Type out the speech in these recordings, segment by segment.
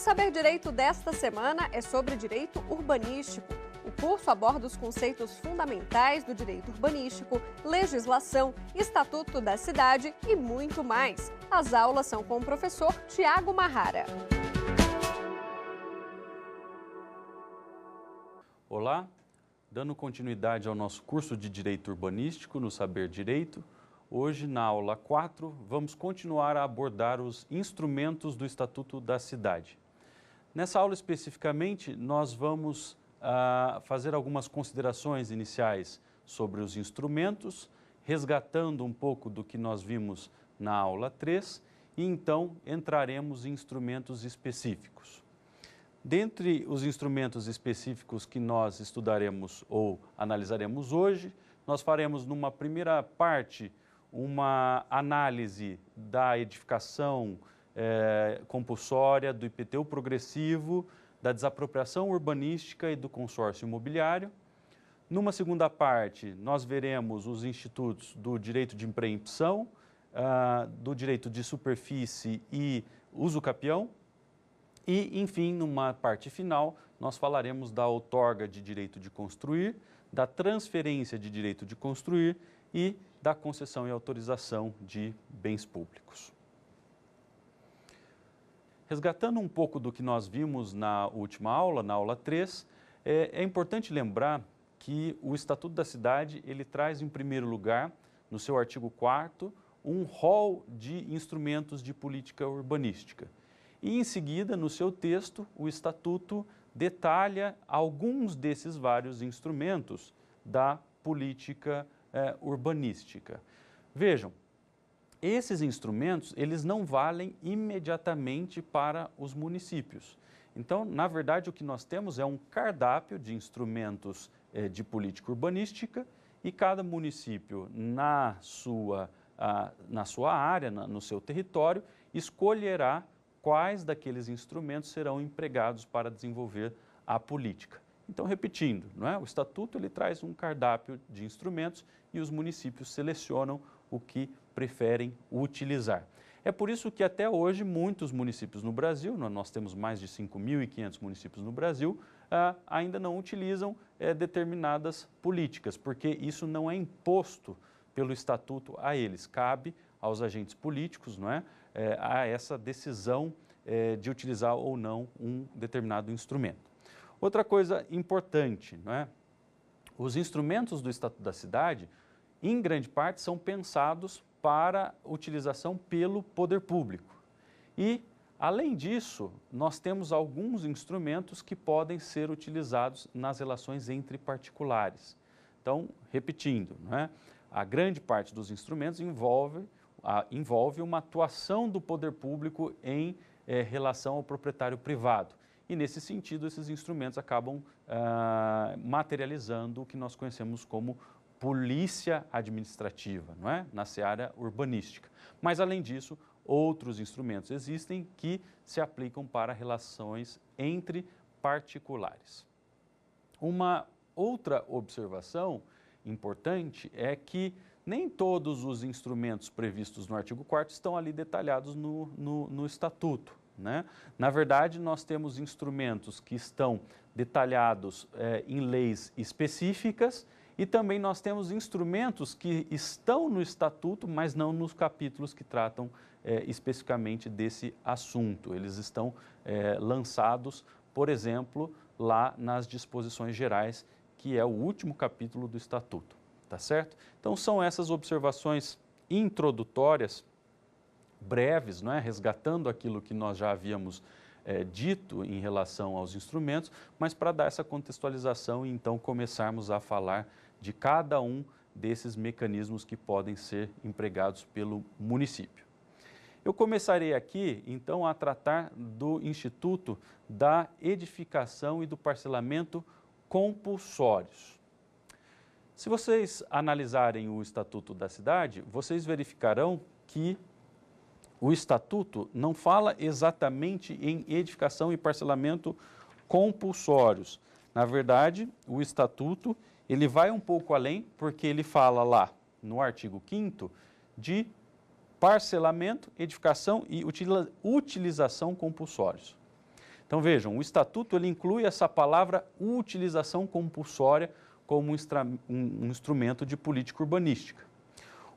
Saber Direito desta semana é sobre direito urbanístico. O curso aborda os conceitos fundamentais do direito urbanístico, legislação, estatuto da cidade e muito mais. As aulas são com o professor Tiago Marrara. Olá, dando continuidade ao nosso curso de Direito Urbanístico no Saber Direito, hoje na aula 4 vamos continuar a abordar os instrumentos do Estatuto da Cidade. Nessa aula especificamente nós vamos fazer algumas considerações iniciais sobre os instrumentos, resgatando um pouco do que nós vimos na aula 3 e então entraremos em instrumentos específicos. Dentre os instrumentos específicos que nós estudaremos ou analisaremos hoje, nós faremos numa primeira parte uma análise da edificação compulsória, do IPTU progressivo, da desapropriação urbanística e do consórcio imobiliário. Numa segunda parte, nós veremos os institutos do direito de empreensão, do direito de superfície e uso capião. E, enfim, numa parte final, nós falaremos da outorga de direito de construir, da transferência de direito de construir e da concessão e autorização de bens públicos. Resgatando um pouco do que nós vimos na última aula, na aula 3, é importante lembrar que o Estatuto da Cidade, ele traz em primeiro lugar, no seu artigo 4º, um rol de instrumentos de política urbanística. E em seguida, no seu texto, o Estatuto detalha alguns desses vários instrumentos da política urbanística. Vejam, esses instrumentos, eles não valem imediatamente para os municípios. Então, na verdade, o que nós temos é um cardápio de instrumentos de política urbanística e cada município, na sua área, no seu território, escolherá quais daqueles instrumentos serão empregados para desenvolver a política. Então, repetindo, o Estatuto ele traz um cardápio de instrumentos e os municípios selecionam o que preferem utilizar. É por isso que até hoje muitos municípios no Brasil, nós temos mais de 5.500 municípios no Brasil, ainda não utilizam determinadas políticas, porque isso não é imposto pelo Estatuto a eles, cabe aos agentes políticos, a essa decisão de utilizar ou não um determinado instrumento. Outra coisa importante, os instrumentos do Estatuto da Cidade, em grande parte, são pensados para utilização pelo poder público. E, além disso, nós temos alguns instrumentos que podem ser utilizados nas relações entre particulares. Então, repetindo, a grande parte dos instrumentos envolve uma atuação do poder público em relação ao proprietário privado. E, nesse sentido, esses instrumentos acabam materializando o que nós conhecemos como polícia administrativa, na seara urbanística. Mas, além disso, outros instrumentos existem que se aplicam para relações entre particulares. Uma outra observação importante é que nem todos os instrumentos previstos no artigo 4º estão ali detalhados no Estatuto. Na verdade, nós temos instrumentos que estão detalhados em leis específicas e também nós temos instrumentos que estão no Estatuto, mas não nos capítulos que tratam especificamente desse assunto. Eles estão lançados, por exemplo, lá nas disposições gerais, que é o último capítulo do Estatuto, tá certo? Então, são essas observações introdutórias, breves, resgatando aquilo que nós já havíamos dito em relação aos instrumentos, mas para dar essa contextualização e então começarmos a falar de cada um desses mecanismos que podem ser empregados pelo município. Eu começarei aqui, então, a tratar do Instituto da Edificação e do Parcelamento Compulsórios. Se vocês analisarem o Estatuto da Cidade, vocês verificarão que o Estatuto não fala exatamente em edificação e parcelamento compulsórios. Na verdade, o Estatuto ele vai um pouco além, porque ele fala lá no artigo 5º de parcelamento, edificação e utilização compulsórios. Então vejam, o Estatuto ele inclui essa palavra utilização compulsória como um instrumento de política urbanística.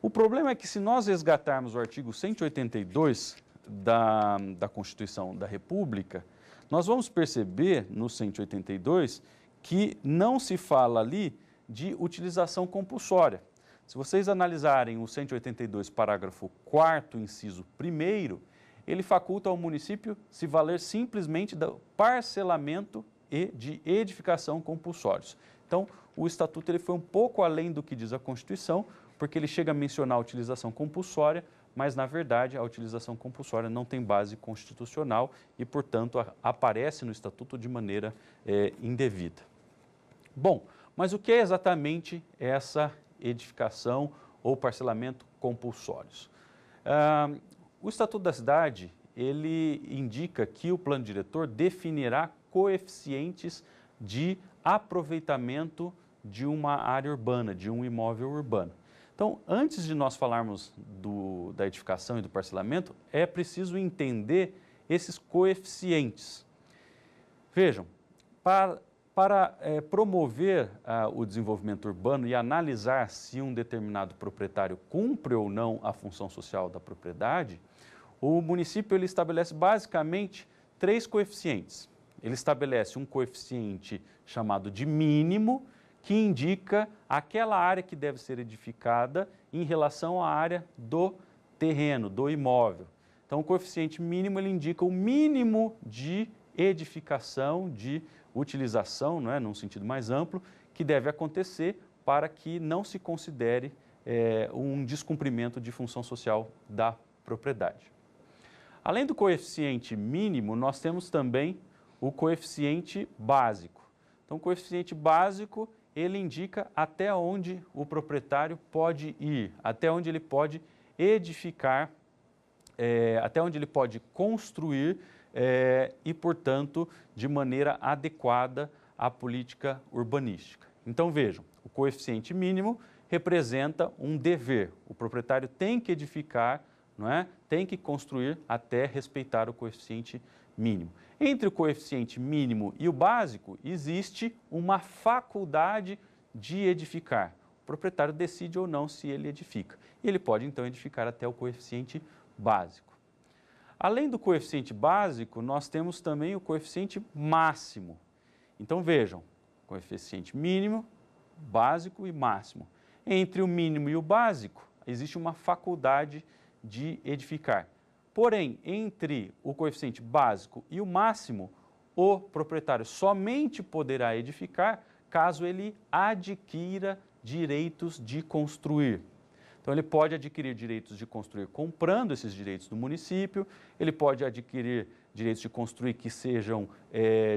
O problema é que se nós resgatarmos o artigo 182 da Constituição da República, nós vamos perceber no 182 que não se fala ali de utilização compulsória. Se vocês analisarem o 182, parágrafo 4º, inciso 1º, ele faculta ao município se valer simplesmente do parcelamento e de edificação compulsórios. Então, o Estatuto ele foi um pouco além do que diz a Constituição, porque ele chega a mencionar a utilização compulsória, mas, na verdade, a utilização compulsória não tem base constitucional e, portanto, aparece no Estatuto de maneira indevida. Bom, mas o que é exatamente essa edificação ou parcelamento compulsórios? O Estatuto da Cidade, ele indica que o plano diretor definirá coeficientes de aproveitamento de uma área urbana, de um imóvel urbano. Então, antes de nós falarmos da edificação e do parcelamento, é preciso entender esses coeficientes. Vejam, para promover o desenvolvimento urbano e analisar se um determinado proprietário cumpre ou não a função social da propriedade, o município ele estabelece basicamente 3 coeficientes. Ele estabelece um coeficiente chamado de mínimo, que indica aquela área que deve ser edificada em relação à área do terreno, do imóvel. Então, o coeficiente mínimo ele indica o mínimo de edificação, de utilização, não é, num sentido mais amplo, que deve acontecer para que não se considere um descumprimento de função social da propriedade. Além do coeficiente mínimo, nós temos também o coeficiente básico. Então, o coeficiente básico ele indica até onde o proprietário pode ir, até onde ele pode edificar, até onde ele pode construir e, portanto, de maneira adequada à política urbanística. Então, vejam, o coeficiente mínimo representa um dever. O proprietário tem que edificar, não é? Tem que construir até respeitar o coeficiente mínimo. Entre o coeficiente mínimo e o básico, existe uma faculdade de edificar. O proprietário decide ou não se ele edifica. E ele pode, então, edificar até o coeficiente básico. Além do coeficiente básico, nós temos também o coeficiente máximo. Então, vejam, coeficiente mínimo, básico e máximo. Entre o mínimo e o básico, existe uma faculdade de edificar. Porém, entre o coeficiente básico e o máximo, o proprietário somente poderá edificar caso ele adquira direitos de construir. Então, ele pode adquirir direitos de construir comprando esses direitos do município, ele pode adquirir direitos de construir que sejam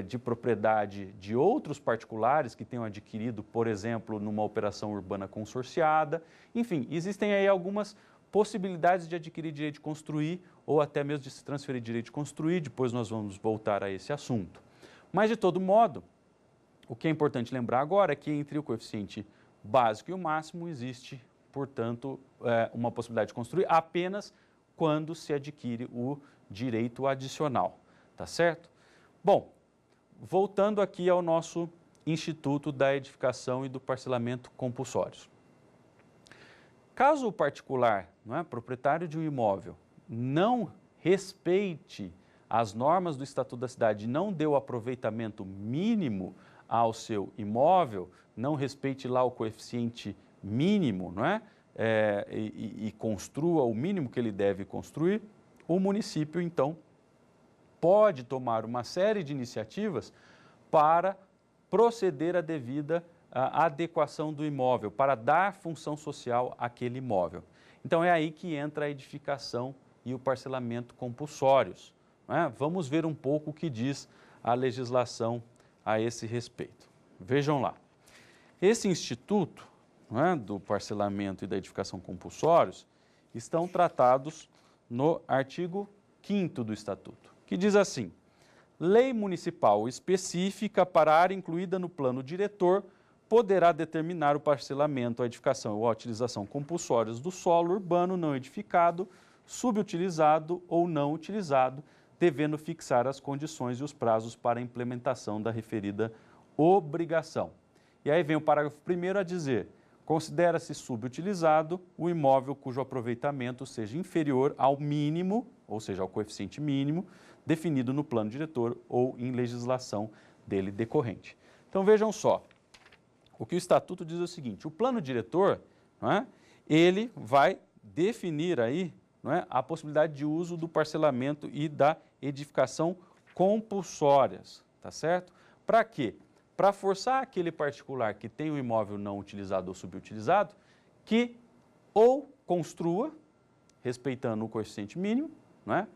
de propriedade de outros particulares que tenham adquirido, por exemplo, numa operação urbana consorciada. Enfim, existem aí algumas possibilidades de adquirir direito de construir ou até mesmo de se transferir direito de construir, depois nós vamos voltar a esse assunto. Mas, de todo modo, o que é importante lembrar agora é que entre o coeficiente básico e o máximo existe, portanto, uma possibilidade de construir apenas quando se adquire o direito adicional, tá certo? Bom, voltando aqui ao nosso Instituto da Edificação e do Parcelamento Compulsórios. Caso o particular, não é, proprietário de um imóvel, não respeite as normas do Estatuto da Cidade, não dê o aproveitamento mínimo ao seu imóvel, não respeite lá o coeficiente mínimo, não é? E construa o mínimo que ele deve construir, o município, então, pode tomar uma série de iniciativas para proceder à devida adequação do imóvel, para dar função social àquele imóvel. Então, é aí que entra a edificação e o parcelamento compulsórios. Não é? Vamos ver um pouco o que diz a legislação a esse respeito. Vejam lá. Esse instituto, não é, do parcelamento e da edificação compulsórios estão tratados no artigo 5º do Estatuto, que diz assim: lei municipal específica para a área incluída no plano diretor poderá determinar o parcelamento, a edificação ou a utilização compulsórias do solo urbano não edificado, subutilizado ou não utilizado, devendo fixar as condições e os prazos para a implementação da referida obrigação. E aí vem o parágrafo 1º a dizer: considera-se subutilizado o imóvel cujo aproveitamento seja inferior ao mínimo, ou seja, ao coeficiente mínimo, definido no plano diretor ou em legislação dele decorrente. Então vejam só, o que o Estatuto diz é o seguinte: o plano diretor, não é, ele vai definir aí, não é, a possibilidade de uso do parcelamento e da edificação compulsórias, tá certo? Para quê? Para forçar aquele particular que tem o imóvel não utilizado ou subutilizado, que ou construa, respeitando o coeficiente mínimo, não é?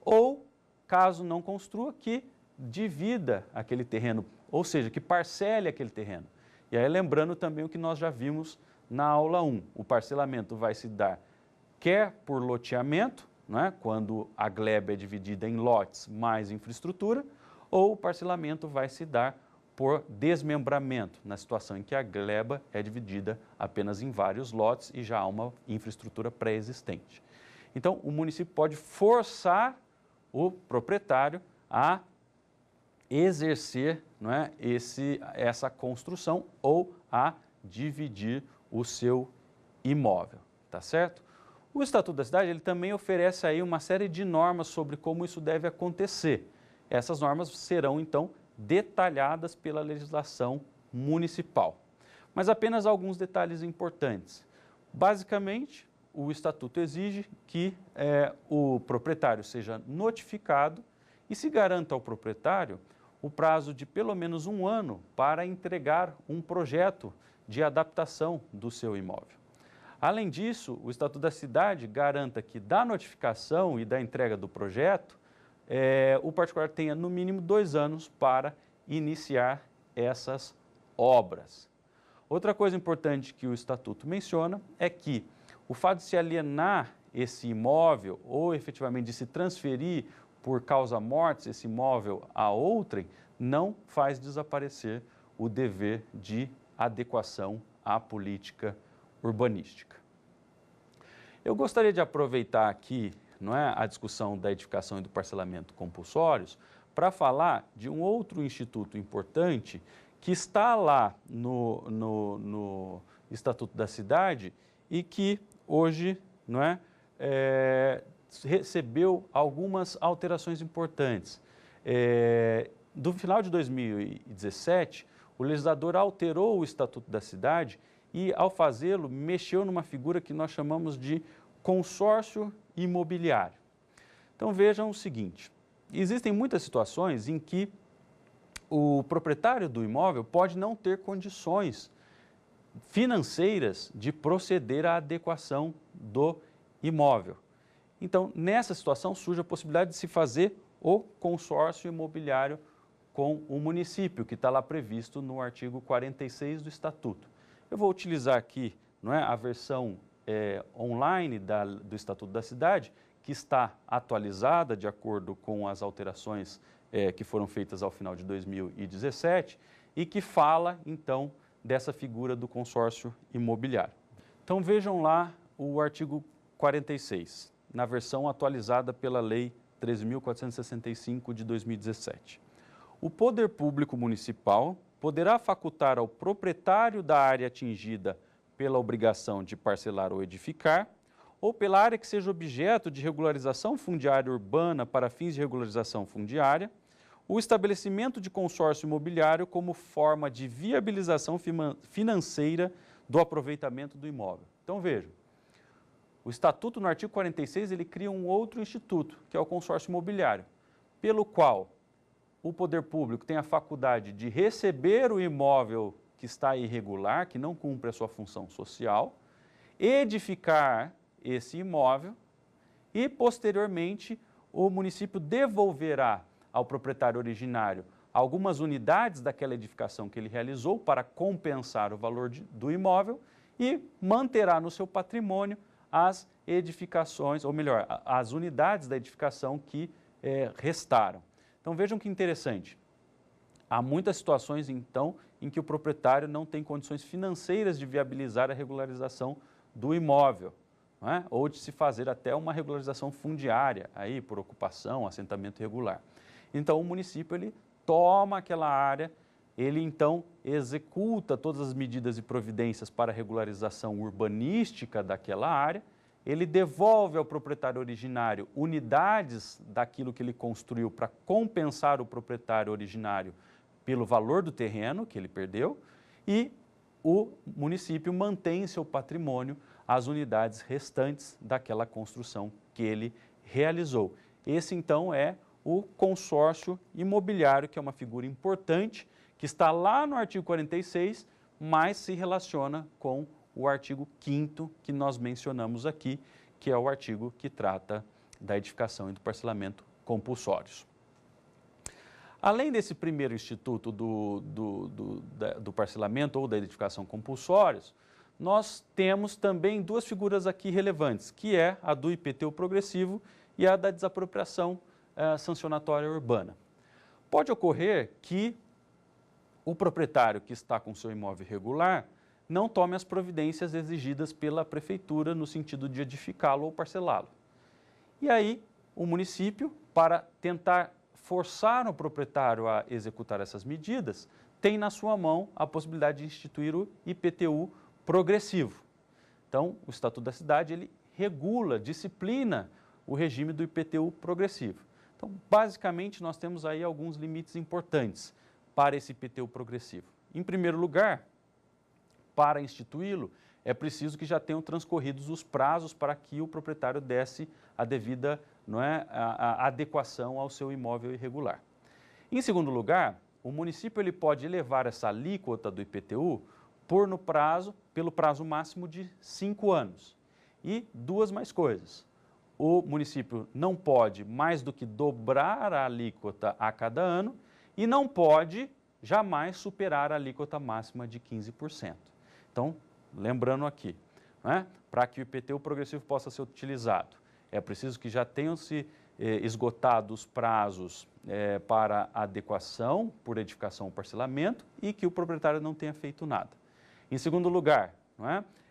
Ou, caso não construa, que divida aquele terreno, ou seja, que parcele aquele terreno. E aí lembrando também o que nós já vimos na aula 1, o parcelamento vai se dar quer por loteamento, não é? Quando a gleba é dividida em lotes mais infraestrutura, ou o parcelamento vai se dar por desmembramento, na situação em que a gleba é dividida apenas em vários lotes e já há uma infraestrutura pré-existente. Então, o município pode forçar o proprietário a exercer, não é, essa construção ou a dividir o seu imóvel, tá certo? O Estatuto da Cidade ele também oferece aí uma série de normas sobre como isso deve acontecer. Essas normas serão, então, detalhadas pela legislação municipal. Mas apenas alguns detalhes importantes. Basicamente, o Estatuto exige que o proprietário seja notificado e se garanta ao proprietário o prazo de pelo menos 1 ano para entregar um projeto de adaptação do seu imóvel. Além disso, o Estatuto da Cidade garanta que da notificação e da entrega do projeto, o particular tenha no mínimo 2 anos para iniciar essas obras. Outra coisa importante que o Estatuto menciona é que o fato de se alienar esse imóvel ou efetivamente de se transferir por causa mortis esse imóvel a outrem não faz desaparecer o dever de adequação à política urbanística. Eu gostaria de aproveitar aqui, não é, a discussão da edificação e do parcelamento compulsórios para falar de um outro instituto importante que está lá no Estatuto da Cidade e que hoje, não é, recebeu algumas alterações importantes. Do final de 2017, o legislador alterou o Estatuto da Cidade e, ao fazê-lo, mexeu numa figura que nós chamamos de consórcio imobiliário. Então vejam o seguinte: existem muitas situações em que o proprietário do imóvel pode não ter condições financeiras de proceder à adequação do imóvel. Então, nessa situação, surge a possibilidade de se fazer o consórcio imobiliário com o município, que está lá previsto no artigo 46 do Estatuto. Eu vou utilizar aqui, não é, a versão online do Estatuto da Cidade, que está atualizada de acordo com as alterações que foram feitas ao final de 2017 e que fala, então, dessa figura do consórcio imobiliário. Então, vejam lá o artigo 46, na versão atualizada pela Lei 13.465 de 2017. O poder público municipal poderá facultar ao proprietário da área atingida pela obrigação de parcelar ou edificar, ou pela área que seja objeto de regularização fundiária urbana para fins de regularização fundiária, o estabelecimento de consórcio imobiliário como forma de viabilização financeira do aproveitamento do imóvel. Então vejam, o Estatuto, no artigo 46, ele cria um outro instituto, que é o consórcio imobiliário, pelo qual o poder público tem a faculdade de receber o imóvel que está irregular, que não cumpre a sua função social, edificar esse imóvel e, posteriormente, o município devolverá ao proprietário originário algumas unidades daquela edificação que ele realizou para compensar o valor do imóvel e manterá no seu patrimônio as edificações, ou melhor, as unidades da edificação que restaram. Então vejam que interessante, há muitas situações então em que o proprietário não tem condições financeiras de viabilizar a regularização do imóvel, não é? Ou de se fazer até uma regularização fundiária, aí, por ocupação, assentamento irregular. Então, o município ele toma aquela área, ele então executa todas as medidas e providências para a regularização urbanística daquela área, ele devolve ao proprietário originário unidades daquilo que ele construiu para compensar o proprietário originário pelo valor do terreno que ele perdeu e o município mantém em seu patrimônio as unidades restantes daquela construção que ele realizou. Esse então é o consórcio imobiliário, que é uma figura importante, que está lá no artigo 46, mas se relaciona com o artigo 5º que nós mencionamos aqui, que é o artigo que trata da edificação e do parcelamento compulsórios. Além desse primeiro instituto do parcelamento ou da edificação compulsórios, nós temos também duas figuras aqui relevantes, que é a do IPTU progressivo e a da desapropriação sancionatória urbana. Pode ocorrer que o proprietário que está com seu imóvel irregular não tome as providências exigidas pela prefeitura no sentido de edificá-lo ou parcelá-lo. E aí, o município, para tentar forçar o proprietário a executar essas medidas, tem na sua mão a possibilidade de instituir o IPTU progressivo. Então, o Estatuto da Cidade, ele regula, disciplina o regime do IPTU progressivo. Então, basicamente, nós temos aí alguns limites importantes para esse IPTU progressivo. Em primeiro lugar, para instituí-lo, é preciso que já tenham transcorrido os prazos para que o proprietário desse a devida a adequação ao seu imóvel irregular. Em segundo lugar, o município ele pode elevar essa alíquota do IPTU pelo prazo máximo de 5 anos. E duas mais coisas. O município não pode mais do que dobrar a alíquota a cada ano e não pode jamais superar a alíquota máxima de 15%. Então, lembrando aqui, para que o IPTU progressivo possa ser utilizado, é preciso que já tenham se esgotado os prazos para adequação por edificação ou parcelamento e que o proprietário não tenha feito nada. Em segundo lugar,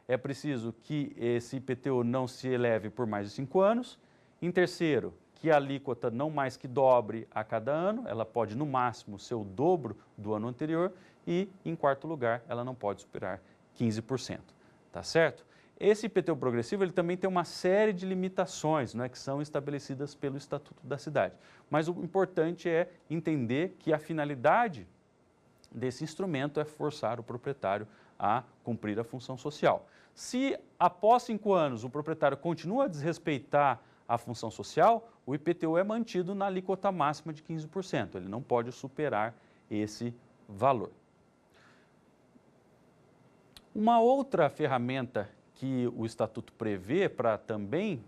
é preciso que esse IPTU não se eleve por mais de 5 anos. Em terceiro, que a alíquota não mais que dobre a cada ano, ela pode no máximo ser o dobro do ano anterior e, em quarto lugar, ela não pode superar 15%, tá certo? Esse IPTU progressivo ele também tem uma série de limitações que são estabelecidas pelo Estatuto da Cidade. Mas o importante é entender que a finalidade desse instrumento é forçar o proprietário a cumprir a função social. Se após 5 anos o proprietário continua a desrespeitar a função social, o IPTU é mantido na alíquota máxima de 15%. Ele não pode superar esse valor. Uma outra ferramenta que o Estatuto prevê para também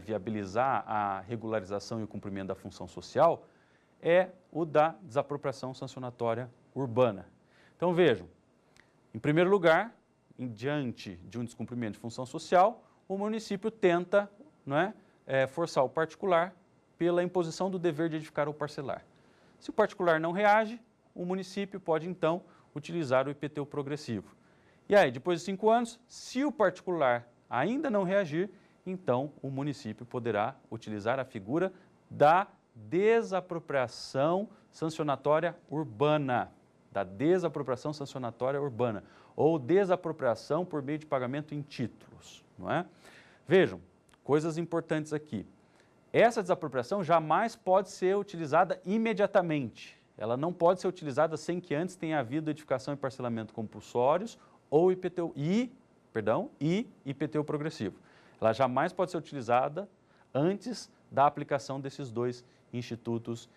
viabilizar a regularização e o cumprimento da função social é o da desapropriação sancionatória urbana. Então vejam, em primeiro lugar, diante de um descumprimento de função social, o município tenta forçar o particular pela imposição do dever de edificar ou parcelar. Se o particular não reage, o município pode então utilizar o IPTU progressivo. E aí, depois de 5 anos, se o particular ainda não reagir, então o município poderá utilizar a figura da desapropriação sancionatória urbana, ou desapropriação por meio de pagamento em títulos, Vejam, coisas importantes aqui. Essa desapropriação jamais pode ser utilizada imediatamente. Ela não pode ser utilizada sem que antes tenha havido edificação e parcelamento compulsórios ou IPTU progressivo. Ela jamais pode ser utilizada antes da aplicação desses dois institutos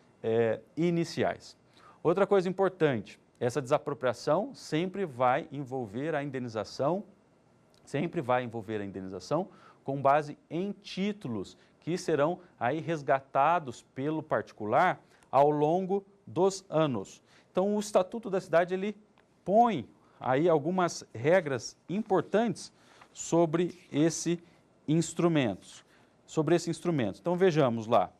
iniciais. Outra coisa importante, essa desapropriação sempre vai envolver a indenização com base em títulos que serão aí resgatados pelo particular ao longo dos anos. Então, o Estatuto da Cidade ele põe aí algumas regras importantes sobre esse instrumento. Então, vejamos lá.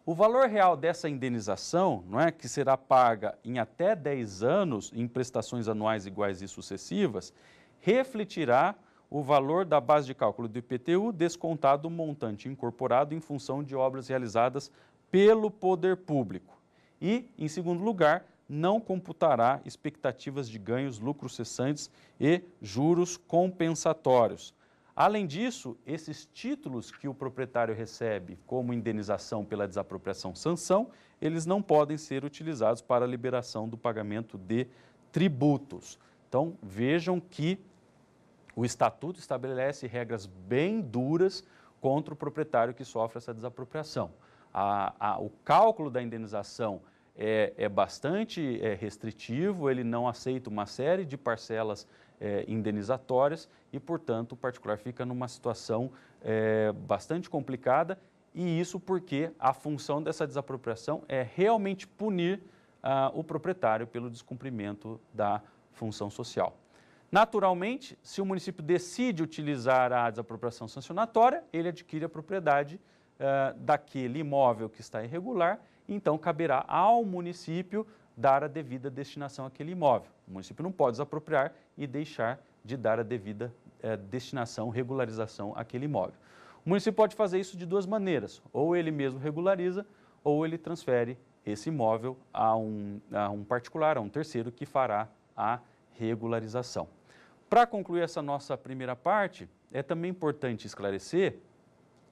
O valor real dessa indenização, que será paga em até 10 anos em prestações anuais iguais e sucessivas, refletirá o valor da base de cálculo do IPTU descontado o montante incorporado em função de obras realizadas pelo poder público. E, em segundo lugar, não computará expectativas de ganhos, lucros cessantes e juros compensatórios. Além disso, esses títulos que o proprietário recebe como indenização pela desapropriação sanção, eles não podem ser utilizados para a liberação do pagamento de tributos. Então, vejam que o Estatuto estabelece regras bem duras contra o proprietário que sofre essa desapropriação. O cálculo da indenização é bastante restritivo, ele não aceita uma série de parcelas indenizatórias e, portanto, o particular fica numa situação bastante complicada, e isso porque a função dessa desapropriação é realmente punir o proprietário pelo descumprimento da função social. Naturalmente, se o município decide utilizar a desapropriação sancionatória, ele adquire a propriedade daquele imóvel que está irregular, então caberá ao município dar a devida destinação àquele imóvel. O município não pode desapropriar e deixar de dar a devida destinação, regularização àquele imóvel. O município pode fazer isso de duas maneiras, ou ele mesmo regulariza, ou ele transfere esse imóvel a um particular, a um terceiro que fará a regularização. Para concluir essa nossa primeira parte, é também importante esclarecer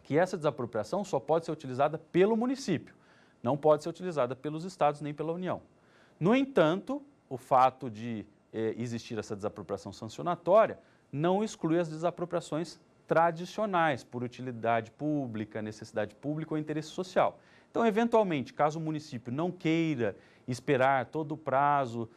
que essa desapropriação só pode ser utilizada pelo município, não pode ser utilizada pelos estados nem pela União. No entanto, o fato de existir essa desapropriação sancionatória não exclui as desapropriações tradicionais por utilidade pública, necessidade pública ou interesse social. Então, eventualmente, caso o município não queira esperar todo o prazo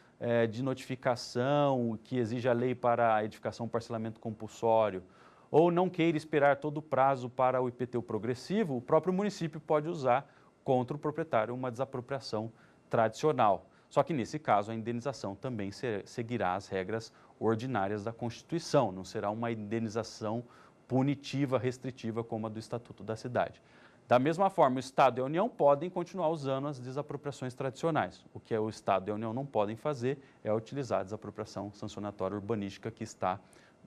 de notificação que exige a lei para a edificação parcelamento compulsório, ou não queira esperar todo o prazo para o IPTU progressivo, o próprio município pode usar contra o proprietário uma desapropriação tradicional. Só que, nesse caso, a indenização também seguirá as regras ordinárias da Constituição, não será uma indenização punitiva, restritiva, como a do Estatuto da Cidade. Da mesma forma, o Estado e a União podem continuar usando as desapropriações tradicionais. O que o Estado e a União não podem fazer é utilizar a desapropriação sancionatória urbanística que está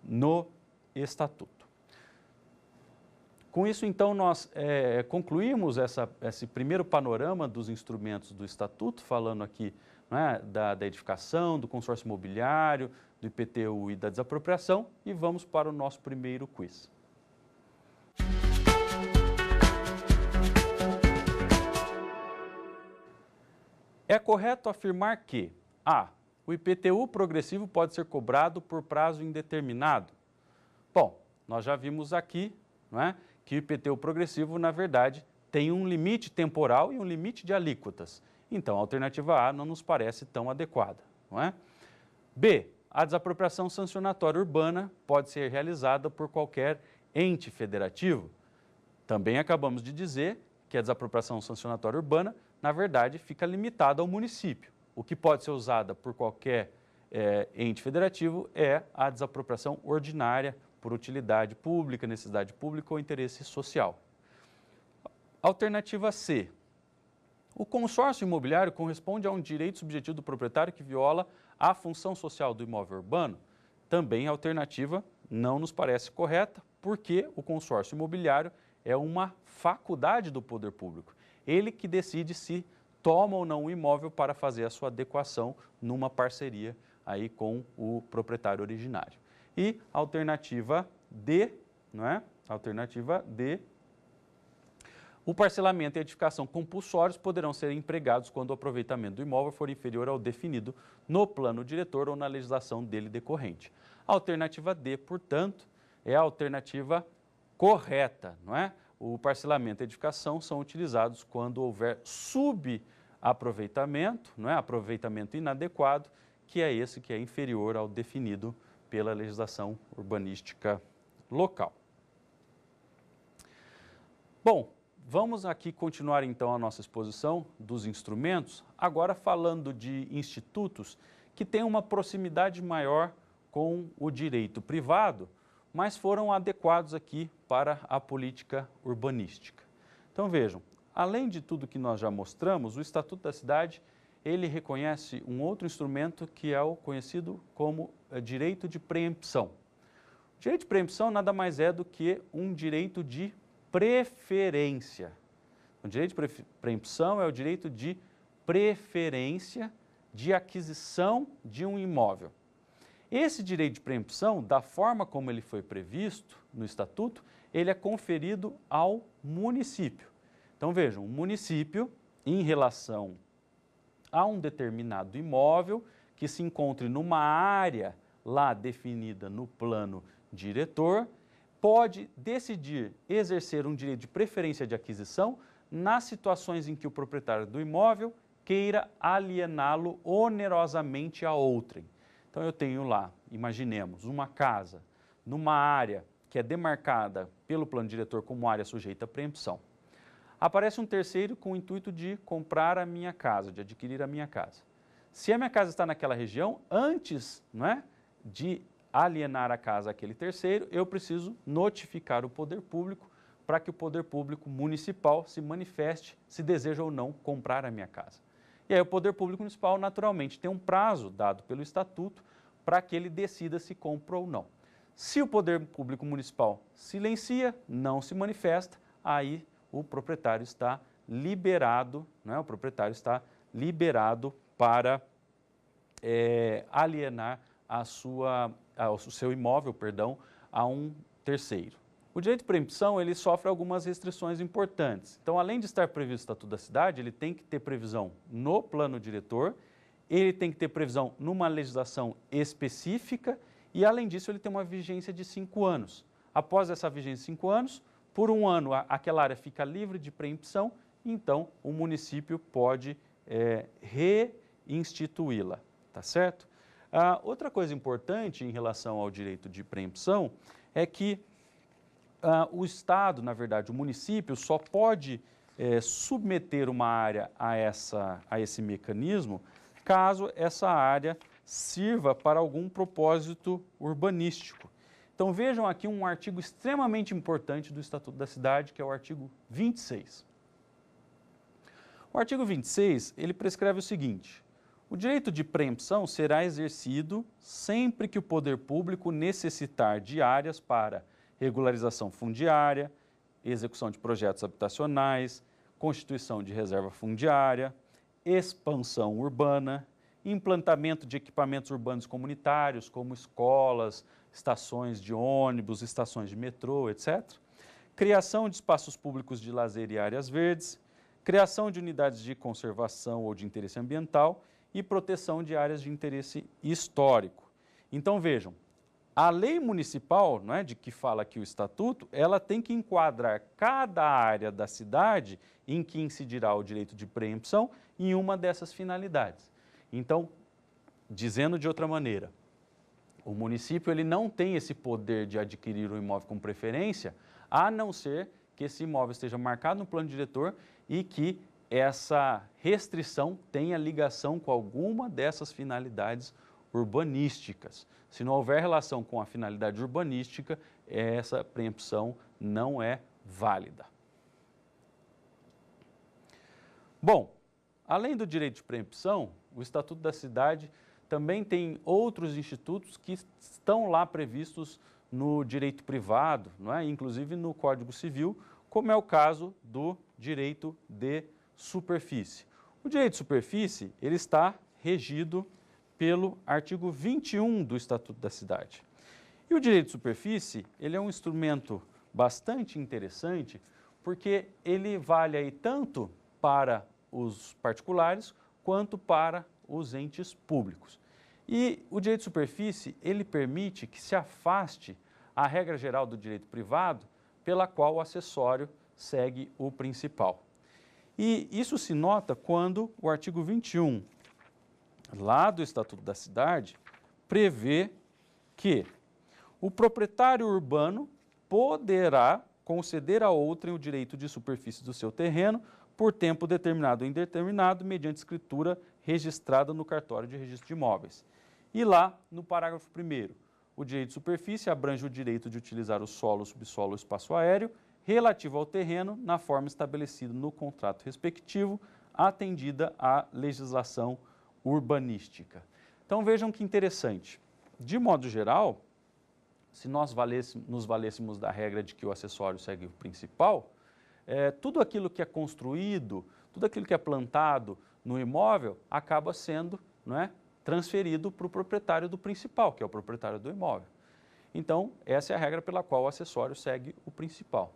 no Estatuto. Com isso, então, nós concluímos esse primeiro panorama dos instrumentos do Estatuto, falando aqui, né, da edificação, do consórcio imobiliário, do IPTU e da desapropriação, e vamos para o nosso primeiro quiz. É correto afirmar que A. O IPTU progressivo pode ser cobrado por prazo indeterminado? Bom, nós já vimos aqui, não é, que o IPTU progressivo, na verdade, tem um limite temporal e um limite de alíquotas. Então, a alternativa A não nos parece tão adequada, não é? B. A desapropriação sancionatória urbana pode ser realizada por qualquer ente federativo? Também acabamos de dizer que a desapropriação sancionatória urbana, na verdade, fica limitada ao município. O que pode ser usada por qualquer ente federativo é a desapropriação ordinária por utilidade pública, necessidade pública ou interesse social. Alternativa C. O consórcio imobiliário corresponde a um direito subjetivo do proprietário que viola a função social do imóvel urbano? Também a alternativa não nos parece correta, porque o consórcio imobiliário é uma faculdade do poder público. Ele que decide se toma ou não o imóvel para fazer a sua adequação numa parceria aí com o proprietário originário. E a alternativa D, não é? Alternativa D. O parcelamento e a edificação compulsórios poderão ser empregados quando o aproveitamento do imóvel for inferior ao definido no plano diretor ou na legislação dele decorrente. A alternativa D, portanto, é a alternativa correta, não é? O parcelamento e a edificação são utilizados quando houver subaproveitamento, não é? Aproveitamento inadequado, que é esse que é inferior ao definido pela legislação urbanística local. Bom, vamos aqui continuar então a nossa exposição dos instrumentos, agora falando de institutos que têm uma proximidade maior com o direito privado, mas foram adequados aqui para a política urbanística. Então vejam, além de tudo que nós já mostramos, o Estatuto da Cidade, ele reconhece um outro instrumento que é o conhecido como direito de preempção. O Direito de preempção nada mais é do que um direito de preferência. O direito de preempção é o direito de preferência de aquisição de um imóvel. Esse direito de preempção, da forma como ele foi previsto no Estatuto, ele é conferido ao município. Então vejam, o município, em relação a um determinado imóvel que se encontre numa área lá definida no plano diretor, pode decidir exercer um direito de preferência de aquisição nas situações em que o proprietário do imóvel queira aliená-lo onerosamente a outrem. Então eu tenho lá, imaginemos, uma casa numa área que é demarcada pelo plano diretor como área sujeita à preempção. Aparece um terceiro com o intuito de comprar a minha casa, de adquirir a minha casa. Se a minha casa está naquela região, antes, não é, de alienar a casa àquele terceiro, eu preciso notificar o poder público para que o poder público municipal se manifeste se deseja ou não comprar a minha casa. E aí o poder público municipal, naturalmente, tem um prazo dado pelo Estatuto para que ele decida se compra ou não. Se o poder público municipal silencia, não se manifesta, aí o proprietário está liberado, né? O proprietário está liberado para alienar o seu imóvel, perdão, a um terceiro. O direito de preempção, ele sofre algumas restrições importantes. Então, além de estar previsto no Estatuto da Cidade, ele tem que ter previsão no plano diretor, ele tem que ter previsão numa legislação específica e, além disso, ele tem uma vigência de 5 anos. Após essa vigência de 5 anos, por um ano aquela área fica livre de preempção, então o município pode reinstituí-la, tá certo? Outra coisa importante em relação ao direito de preempção é que o Estado, na verdade, o município, só pode submeter uma área a esse mecanismo caso essa área sirva para algum propósito urbanístico. Então vejam aqui um artigo extremamente importante do Estatuto da Cidade, que é o artigo 26. O artigo 26, ele prescreve o seguinte: o direito de preempção será exercido sempre que o poder público necessitar de áreas para regularização fundiária, execução de projetos habitacionais, constituição de reserva fundiária, expansão urbana, implantamento de equipamentos urbanos comunitários, como escolas, estações de ônibus, estações de metrô, etc. Criação de espaços públicos de lazer e áreas verdes, criação de unidades de conservação ou de interesse ambiental e proteção de áreas de interesse histórico. Então vejam, a lei municipal, não é, de que fala aqui o Estatuto, ela tem que enquadrar cada área da cidade em que incidirá o direito de preempção em uma dessas finalidades. Então, dizendo de outra maneira, o município ele não tem esse poder de adquirir um imóvel com preferência, a não ser que esse imóvel esteja marcado no plano diretor e que essa restrição tenha ligação com alguma dessas finalidades urbanísticas. Se não houver relação com a finalidade urbanística, essa preempção não é válida. Bom, além do direito de preempção, o Estatuto da Cidade também tem outros institutos que estão lá previstos no direito privado, não é? Inclusive no Código Civil, como é o caso do direito de superfície. O direito de superfície ele está regido pelo artigo 21 do Estatuto da Cidade. E o direito de superfície ele é um instrumento bastante interessante porque ele vale aí tanto para os particulares quanto para os entes públicos. E o direito de superfície, ele permite que se afaste a regra geral do direito privado, pela qual o acessório segue o principal. E isso se nota quando o artigo 21, lá do Estatuto da Cidade, prevê que o proprietário urbano poderá conceder a outrem o direito de superfície do seu terreno por tempo determinado ou indeterminado, mediante escritura registrada no cartório de registro de imóveis. E lá, no parágrafo 1º, o direito de superfície abrange o direito de utilizar o solo, subsolo ou espaço aéreo relativo ao terreno na forma estabelecida no contrato respectivo, atendida à legislação urbanística. Então vejam que interessante. De modo geral, se nós nos valêssemos da regra de que o acessório segue o principal, tudo aquilo que é construído, tudo aquilo que é plantado no imóvel acaba sendo, não é, transferido para o proprietário do principal, que é o proprietário do imóvel. Então, essa é a regra pela qual o acessório segue o principal.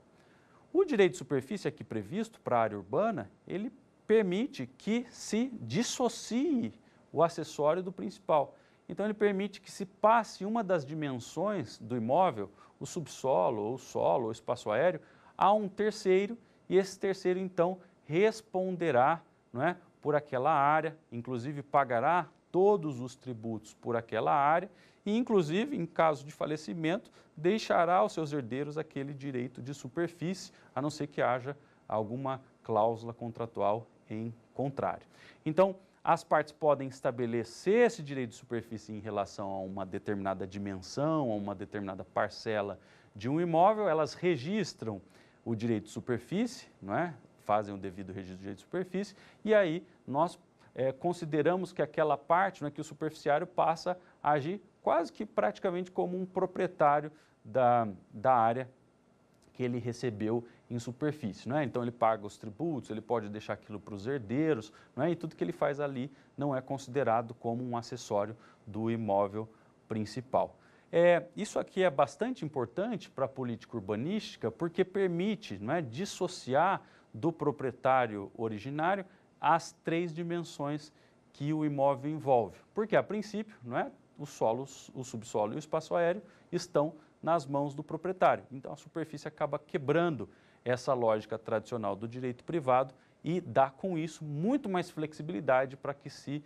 O direito de superfície aqui previsto para a área urbana, ele permite que se dissocie o acessório do principal. Então, ele permite que se passe uma das dimensões do imóvel, o subsolo, ou o solo, ou o espaço aéreo, a um terceiro, e esse terceiro, então, responderá, não é, por aquela área, inclusive pagará todos os tributos por aquela área e, inclusive, em caso de falecimento, deixará aos seus herdeiros aquele direito de superfície, a não ser que haja alguma cláusula contratual em contrário. Então, as partes podem estabelecer esse direito de superfície em relação a uma determinada dimensão, a uma determinada parcela de um imóvel, elas registram o direito de superfície, não é? Fazem o devido registro de direito de superfície, e aí nós consideramos que aquela parte, que o superficiário passa a agir quase que praticamente como um proprietário da área que ele recebeu em superfície. Então ele paga os tributos, ele pode deixar aquilo para os herdeiros, e tudo que ele faz ali não é considerado como um acessório do imóvel principal. Isso aqui é bastante importante para a política urbanística porque permite dissociar do proprietário originário as três dimensões que o imóvel envolve. Porque, a princípio, os solos, o subsolo e o espaço aéreo estão nas mãos do proprietário. Então, a superfície acaba quebrando essa lógica tradicional do direito privado e dá, com isso, muito mais flexibilidade para que se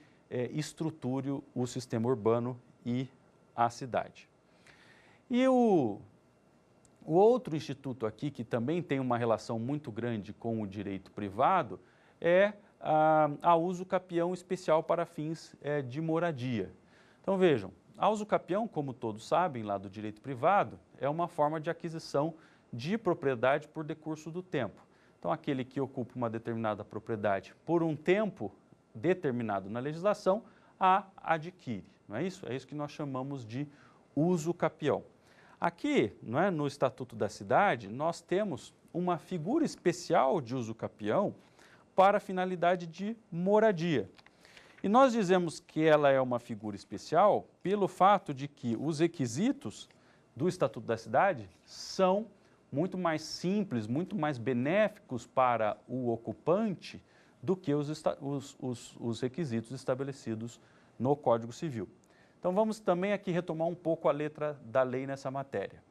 estruture o sistema urbano e a cidade. E o outro instituto aqui, que também tem uma relação muito grande com o direito privado, é a uso capião especial para fins de moradia. Então vejam, a uso capião, como todos sabem lá do direito privado, é uma forma de aquisição de propriedade por decurso do tempo. Então aquele que ocupa uma determinada propriedade por um tempo determinado na legislação, a adquire, não é isso? É isso que nós chamamos de uso capião. Aqui, no Estatuto da Cidade, nós temos uma figura especial de uso capião para a finalidade de moradia. E nós dizemos que ela é uma figura especial pelo fato de que os requisitos do Estatuto da Cidade são muito mais simples, muito mais benéficos para o ocupante do que os requisitos estabelecidos no Código Civil. Então vamos também aqui retomar um pouco a letra da lei nessa matéria.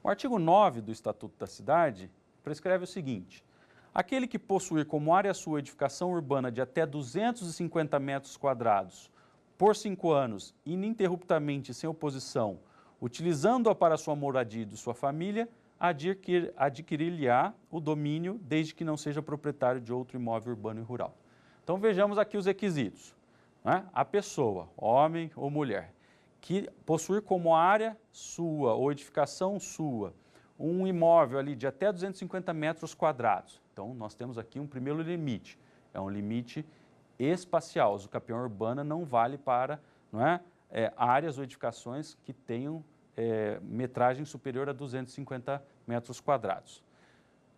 O artigo 9 do Estatuto da Cidade prescreve o seguinte: aquele que possuir como área sua edificação urbana de até 250 metros quadrados por 5 anos, ininterruptamente sem oposição, utilizando-a para sua moradia e de sua família, adquirir-lhe-á o domínio, desde que não seja proprietário de outro imóvel urbano e rural. Então vejamos aqui os requisitos. A pessoa, homem ou mulher, que possuir como área sua ou edificação sua um imóvel ali de até 250 metros quadrados. Então, nós temos aqui um primeiro limite, é um limite espacial. O capião urbana não vale para áreas ou edificações que tenham metragem superior a 250 metros quadrados.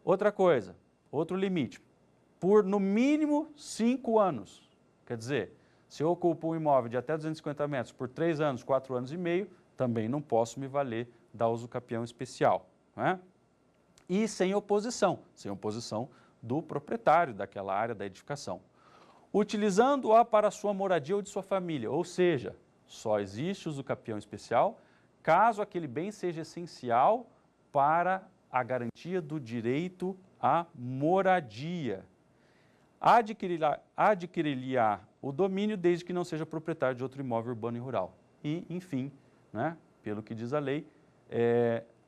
Outra coisa, outro limite, por no mínimo 5 anos. Quer dizer, se eu ocupo um imóvel de até 250 metros por 3 anos, 4 anos e meio, também não posso me valer da uso capião especial. E sem oposição do proprietário daquela área da edificação. Utilizando-a para sua moradia ou de sua família, ou seja, só existe uso capião especial caso aquele bem seja essencial para a garantia do direito à moradia. Adquirir-lhe-á o domínio desde que não seja proprietário de outro imóvel urbano e rural. E, enfim, pelo que diz a lei,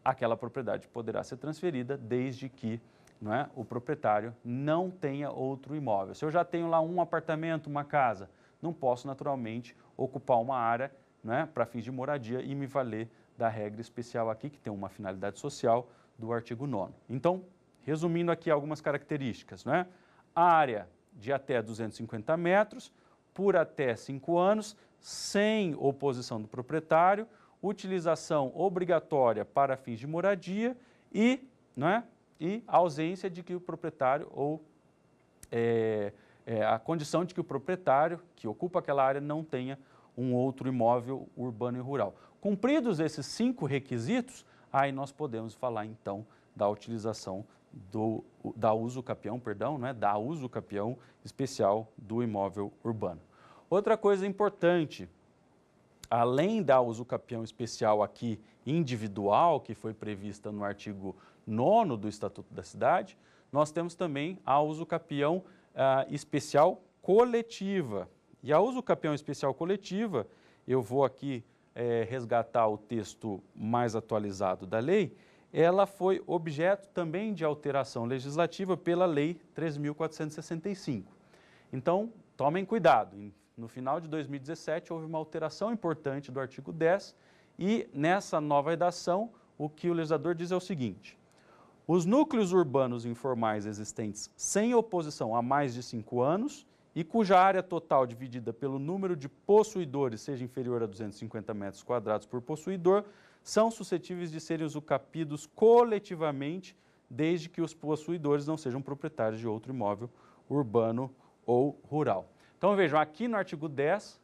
aquela propriedade poderá ser transferida desde que o proprietário não tenha outro imóvel. Se eu já tenho lá um apartamento, uma casa, não posso naturalmente ocupar uma área para fins de moradia e me valer da regra especial aqui, que tem uma finalidade social, do artigo 9º. Então, resumindo aqui algumas características, área de até 250 metros, por até 5 anos, sem oposição do proprietário, utilização obrigatória para fins de moradia e, e a ausência de que o proprietário ou a condição de que o proprietário que ocupa aquela área não tenha um outro imóvel urbano e rural. Cumpridos esses 5 requisitos, aí nós podemos falar então da utilização da uso capião especial do imóvel urbano. Outra coisa importante, além da uso capião especial aqui individual, que foi prevista no artigo 9º do Estatuto da Cidade, nós temos também a uso capião especial coletiva. E a uso capião especial coletiva, eu vou aqui resgatar o texto mais atualizado da lei, ela foi objeto também de alteração legislativa pela Lei 13.465. Então, tomem cuidado. No final de 2017, houve uma alteração importante do artigo 10 e, nessa nova redação, o que o legislador diz é o seguinte: os núcleos urbanos informais existentes sem oposição há mais de 5 anos e cuja área total dividida pelo número de possuidores seja inferior a 250 metros quadrados por possuidor, são suscetíveis de serem usucapidos coletivamente, desde que os possuidores não sejam proprietários de outro imóvel urbano ou rural. Então vejam, aqui no artigo 10,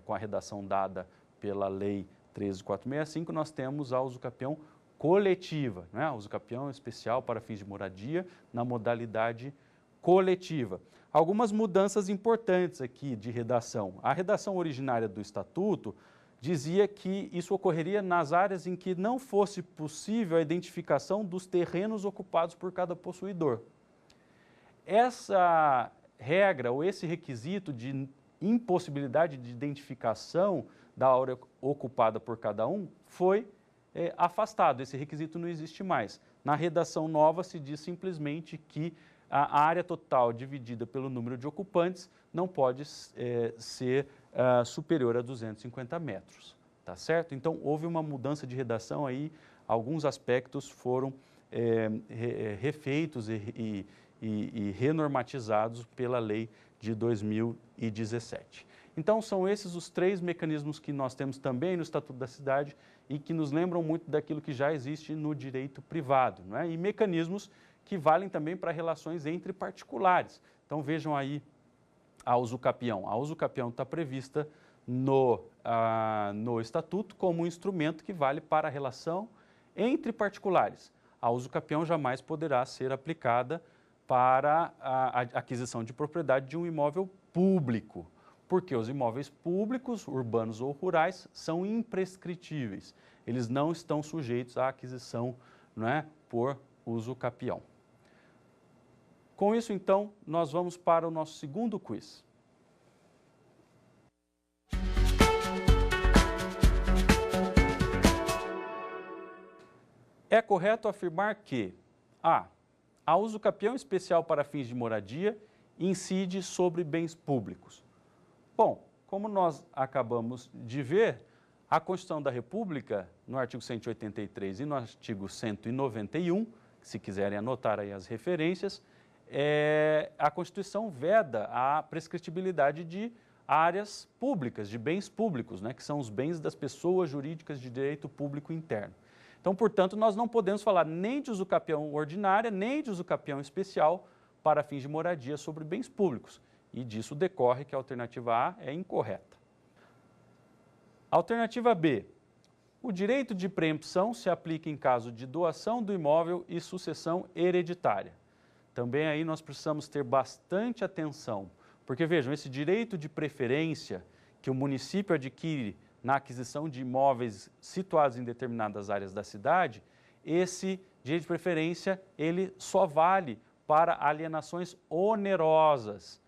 com a redação dada pela Lei 13.465, nós temos a usucapião coletiva, a usucapião especial para fins de moradia na modalidade coletiva. Algumas mudanças importantes aqui de redação. A redação originária do Estatuto dizia que isso ocorreria nas áreas em que não fosse possível a identificação dos terrenos ocupados por cada possuidor. Essa regra ou esse requisito de impossibilidade de identificação da área ocupada por cada um foi afastado, esse requisito não existe mais. Na redação nova se diz simplesmente que a área total dividida pelo número de ocupantes não pode ser superior a 250 metros, tá certo? Então, houve uma mudança de redação aí, alguns aspectos foram refeitos e renormatizados pela lei de 2017. Então, são esses os 3 mecanismos que nós temos também no Estatuto da Cidade e que nos lembram muito daquilo que já existe no direito privado, e mecanismos que valem também para relações entre particulares. Então, vejam aí a usucapião. A usucapião está prevista no Estatuto como um instrumento que vale para a relação entre particulares. A usucapião jamais poderá ser aplicada para a aquisição de propriedade de um imóvel público, porque os imóveis públicos, urbanos ou rurais, são imprescritíveis. Eles não estão sujeitos à aquisição por usucapião. Com isso, então, nós vamos para o nosso segundo quiz. É correto afirmar que a usucapião especial para fins de moradia incide sobre bens públicos. Bom, como nós acabamos de ver, a Constituição da República, no artigo 183 e no artigo 191, se quiserem anotar aí as referências, a Constituição veda a prescritibilidade de áreas públicas, de bens públicos, que são os bens das pessoas jurídicas de direito público interno. Então, portanto, nós não podemos falar nem de usucapião ordinária, nem de usucapião especial para fins de moradia sobre bens públicos. E disso decorre que a alternativa A é incorreta. Alternativa B. O direito de preempção se aplica em caso de doação do imóvel e sucessão hereditária. Também aí nós precisamos ter bastante atenção, porque vejam, esse direito de preferência que o município adquire na aquisição de imóveis situados em determinadas áreas da cidade, esse direito de preferência, ele só vale para alienações onerosas,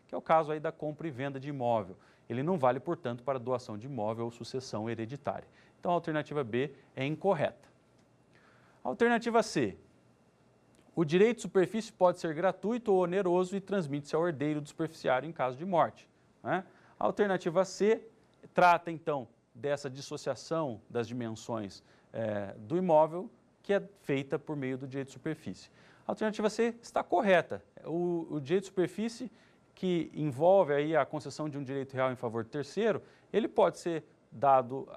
que é o caso aí da compra e venda de imóvel. Ele não vale, portanto, para doação de imóvel ou sucessão hereditária. Então, a alternativa B é incorreta. Alternativa C. O direito de superfície pode ser gratuito ou oneroso e transmite-se ao herdeiro do superficiário em caso de morte. A alternativa C trata, então, dessa dissociação das dimensões do imóvel que é feita por meio do direito de superfície. A alternativa C está correta. O direito de superfície, que envolve aí a concessão de um direito real em favor do terceiro, ele pode ser dado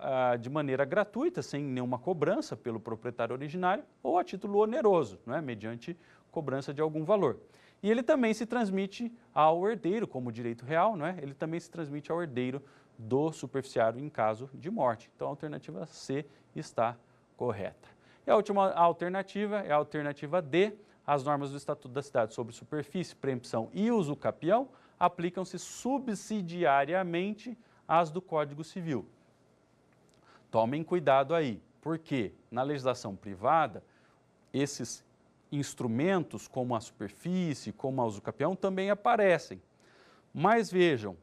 de maneira gratuita, sem nenhuma cobrança pelo proprietário originário, ou a título oneroso, não é? Mediante cobrança de algum valor. E ele também se transmite ao herdeiro, como direito real, não é? Ele também se transmite ao herdeiro do superficiário em caso de morte. Então, a alternativa C está correta. E a última alternativa é a alternativa D. As normas do Estatuto da Cidade sobre superfície, preempção e uso capião aplicam-se subsidiariamente às do Código Civil. Tomem cuidado aí, porque na legislação privada, esses instrumentos como a superfície, como a uso capião, também aparecem. Mas vejam,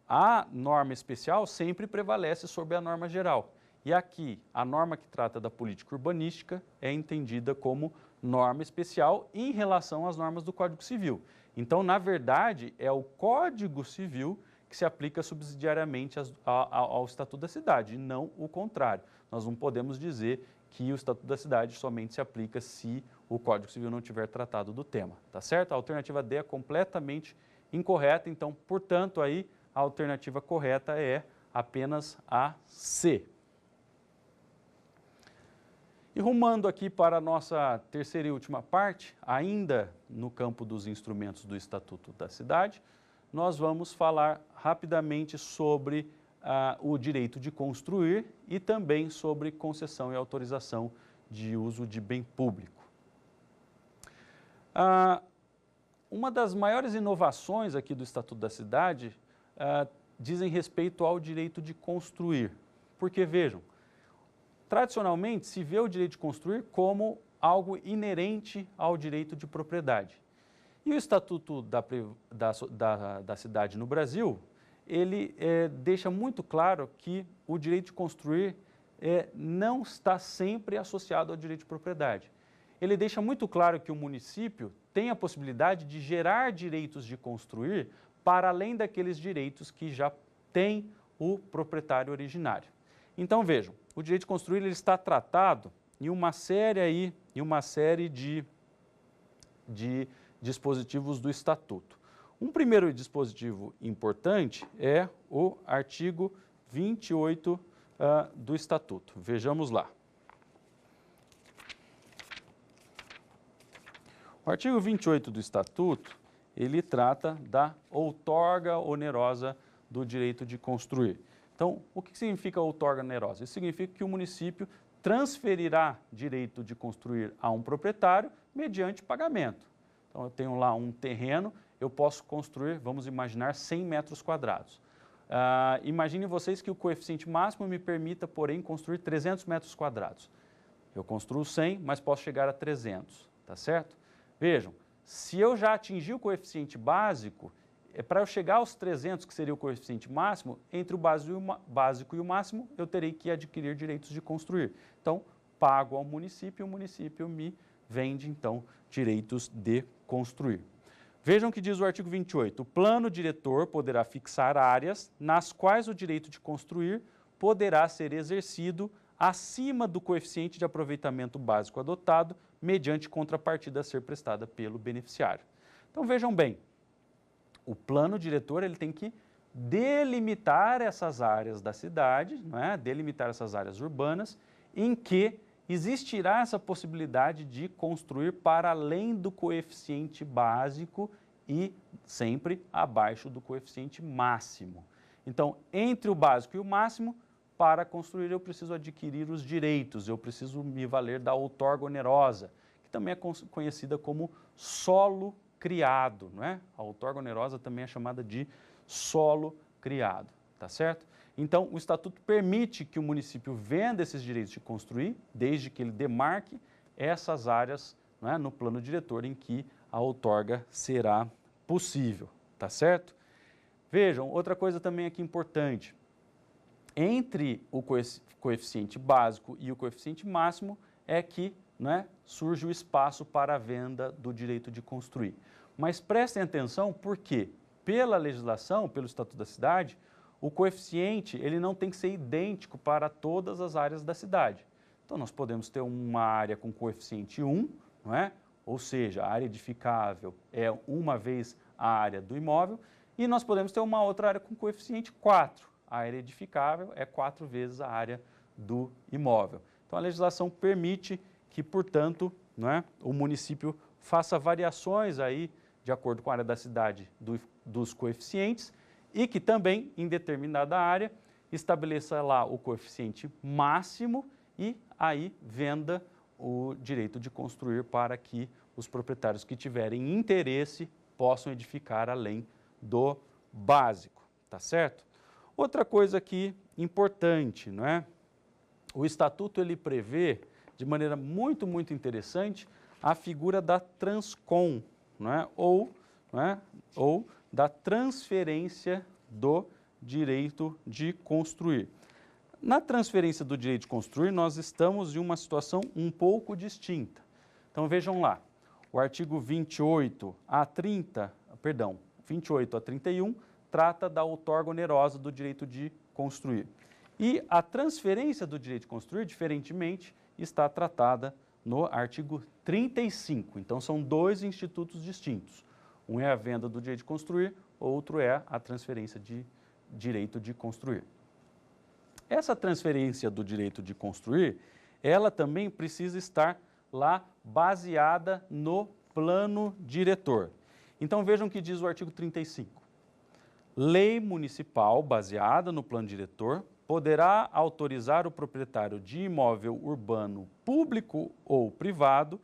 a norma especial sempre prevalece sobre a norma geral. E aqui, a norma que trata da política urbanística é entendida como norma especial em relação às normas do Código Civil. Então, na verdade, é o Código Civil que se aplica subsidiariamente ao Estatuto da Cidade, e não o contrário. Nós não podemos dizer que o Estatuto da Cidade somente se aplica se o Código Civil não tiver tratado do tema, tá certo? A alternativa D é completamente incorreta, então, portanto, aí a alternativa correta é apenas a C. E rumando aqui para a nossa terceira e última parte, ainda no campo dos instrumentos do Estatuto da Cidade, nós vamos falar rapidamente sobre o direito de construir e também sobre concessão e autorização de uso de bem público. Uma das maiores inovações aqui do Estatuto da Cidade dizem respeito ao direito de construir, porque vejam, tradicionalmente se vê o direito de construir como algo inerente ao direito de propriedade. E o Estatuto da Cidade no Brasil, ele deixa muito claro que o direito de construir não está sempre associado ao direito de propriedade. Ele deixa muito claro que o município tem a possibilidade de gerar direitos de construir para além daqueles direitos que já tem o proprietário originário. Então vejam, o direito de construir ele está tratado em uma série de dispositivos do Estatuto. Um primeiro dispositivo importante é o artigo 28 do Estatuto. Vejamos lá. O artigo 28 do Estatuto, ele trata da outorga onerosa do direito de construir. Então, o que significa outorga onerosa? Isso significa que o município transferirá direito de construir a um proprietário mediante pagamento. Então, eu tenho lá um terreno, eu posso construir, vamos imaginar, 100 metros quadrados. Imaginem vocês que o coeficiente máximo me permita, porém, construir 300 metros quadrados. Eu construo 100, mas posso chegar a 300, tá certo? Vejam, se eu já atingi o coeficiente básico, para eu chegar aos 300, que seria o coeficiente máximo, entre o básico e o máximo, eu terei que adquirir direitos de construir. Então, pago ao município e o município me vende, então, direitos de construir. Vejam o que diz o artigo 28. O plano diretor poderá fixar áreas nas quais o direito de construir poderá ser exercido acima do coeficiente de aproveitamento básico adotado, mediante contrapartida a ser prestada pelo beneficiário. Então, vejam bem, o plano diretor ele tem que delimitar essas áreas da cidade, não é? Delimitar essas áreas urbanas, em que existirá essa possibilidade de construir para além do coeficiente básico e sempre abaixo do coeficiente máximo. Então, entre o básico e o máximo, para construir eu preciso adquirir os direitos, eu preciso me valer da outorga onerosa, que também é conhecida como solo criado, não é? A outorga onerosa também é chamada de solo criado, tá certo? Então, o Estatuto permite que o município venda esses direitos de construir, desde que ele demarque essas áreas, não é, no plano diretor em que a outorga será possível, tá certo? Vejam, outra coisa também aqui importante, entre o coeficiente básico e o coeficiente máximo é que, não é, surge o espaço para a venda do direito de construir. Mas prestem atenção porque, pela legislação, pelo Estatuto da Cidade, o coeficiente ele não tem que ser idêntico para todas as áreas da cidade. Então, nós podemos ter uma área com coeficiente 1, não é? Ou seja, a área edificável é uma vez a área do imóvel, e nós podemos ter uma outra área com coeficiente 4. a área edificável é 4 vezes a área do imóvel. Então, a legislação permite que, portanto, o município faça variações aí, de acordo com a área da cidade, dos coeficientes e que também, em determinada área, estabeleça lá o coeficiente máximo e aí venda o direito de construir para que os proprietários que tiverem interesse possam edificar além do básico, tá certo? Outra coisa aqui importante, o Estatuto ele prevê de maneira muito interessante a figura da Transcom, ou da transferência do direito de construir. Na transferência do direito de construir, nós estamos em uma situação um pouco distinta. Então vejam lá, o artigo 28 a 31 trata da outorga onerosa do direito de construir. E a transferência do direito de construir, diferentemente, está tratada no artigo 35. Então, são 2 institutos distintos. Um é a venda do direito de construir, outro é a transferência de direito de construir. Essa transferência do direito de construir, ela também precisa estar lá baseada no plano diretor. Então, vejam o que diz o artigo 35. Lei municipal baseada no plano diretor poderá autorizar o proprietário de imóvel urbano público ou privado